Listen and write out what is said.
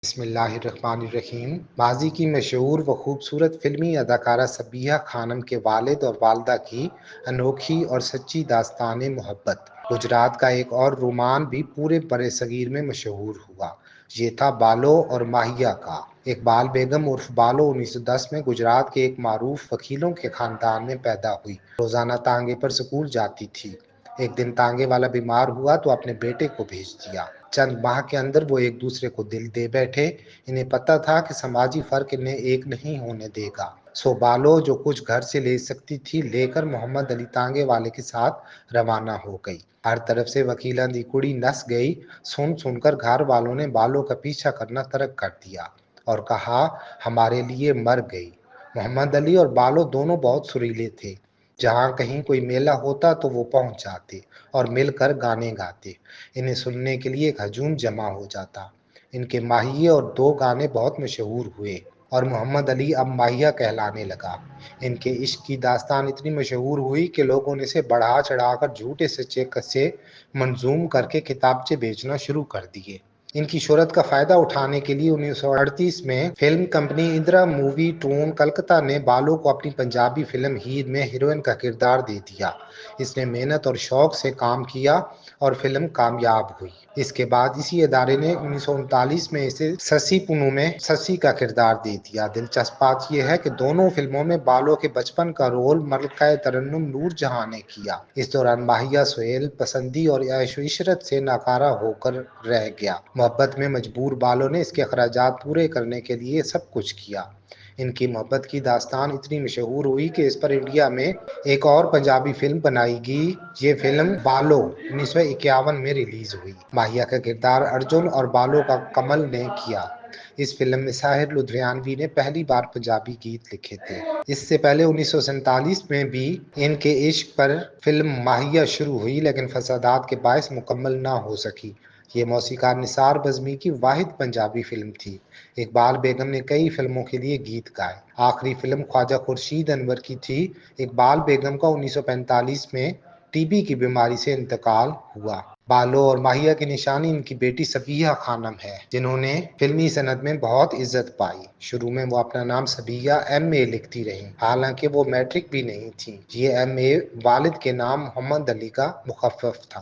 بسم اللہ الرحمن الرحیم۔ ماضی کی مشہور و خوبصورت فلمی اداکارہ صبیحہ خانم کے والد اور والدہ کی انوکھی اور سچی داستان محبت۔ گجرات کا ایک اور رومان بھی پورے برصغیر میں مشہور ہوا۔ یہ تھا بالو اور ماہیہ کا۔ اقبال بیگم عرف بالو 1910 میں گجرات کے ایک معروف وکیلوں کے خاندان میں پیدا ہوئی۔ روزانہ تانگے پر سکول جاتی تھی۔ ایک دن تانگے والا بیمار ہوا تو اپنے بیٹے کو بھیج دیا۔ چند ماہ کے اندر وہ ایک دوسرے کو دل دے بیٹھے۔ انہیں پتہ تھا کہ سماجی فرق انہیں ایک نہیں ہونے دے گا۔ سو بالو جو کچھ گھر سے لے سکتی تھی لے کر محمد علی تانگے والے کے ساتھ روانہ ہو گئی۔ ہر طرف سے وکیلاں دی کڑی نس گئی۔ سن کر گھر والوں نے بالو کا پیچھا کرنا ترک کر دیا اور کہا ہمارے لیے مر گئی۔ محمد علی اور بالو دونوں بہت سریلے تھے۔ جہاں کہیں کوئی میلہ ہوتا تو وہ پہنچ جاتے اور مل کر گانے گاتے۔ انہیں سننے کے لیے ایک ہجوم جمع ہو جاتا۔ ان کے ماہیے اور 2 گانے بہت مشہور ہوئے اور محمد علی اب ماہیہ کہلانے لگا۔ ان کے عشق کی داستان اتنی مشہور ہوئی کہ لوگوں نے اسے بڑھا چڑھا کر جھوٹے سچے قصے منظوم کر کے کتابچے بیچنا شروع کر دیے۔ ان کی شہرت کا فائدہ اٹھانے کے لیے 1938 میں film company Indra movietone Calcutta نے بالو کو اپنی پنجابی فلم ہیر میں ہیروئن کا کردار دے دیا۔ اس نے محنت اور شوق سے کام کیا اور فلم کامیاب ہوئی۔ اس کے بعد اسی ادارے نے 1939 میں اسے سسی پونو میں سسی کا کردار دے دیا۔ دلچسپ بات یہ ہے کہ دونوں فلموں میں بالو کے بچپن کا رول ملکہ ترنم نور جہاں نے کیا۔ اس دوران ماہیہ سہیل پسندی اور عیش و عشرت سے ناکارہ ہو کر رہ گیا۔ محبت میں مجبور بالو نے اس کے اخراجات پورے کرنے کے لیے سب کچھ کیا۔ ان کی محبت کی داستان اتنی مشہور ہوئی کہ اس پر انڈیا میں ایک اور پنجابی فلم بنائی گئی۔ یہ فلم بالو 1951 میں ریلیز ہوئی۔ ماہیہ کا کردار ارجن اور بالو کا کمل نے کیا۔ اس فلم میں ساحر لدھیانوی نے پہلی بار پنجابی گیت لکھے تھے۔ اس سے پہلے 1947 میں بھی ان کے عشق پر فلم ماہیہ شروع ہوئی لیکن فسادات کے باعث مکمل نہ ہو سکی۔ یہ موسیقار نثار بزمی کی واحد پنجابی فلم تھی۔ اقبال بیگم نے کئی فلموں کے لیے گیت گائے۔ آخری فلم خواجہ خورشید انور کی تھی۔ اقبال بیگم کا 1945 میں ٹی بی کی بیماری سے انتقال ہوا۔ بالو اور ماہیہ کی نشانی ان کی بیٹی صبیحہ خانم ہے جنہوں نے فلمی صنعت میں بہت عزت پائی۔ شروع میں وہ اپنا نام صبیحہ ایم اے لکھتی رہیں، حالانکہ وہ میٹرک بھی نہیں تھیں۔ یہ ایم اے والد کے نام محمد علی کا مخفف تھا۔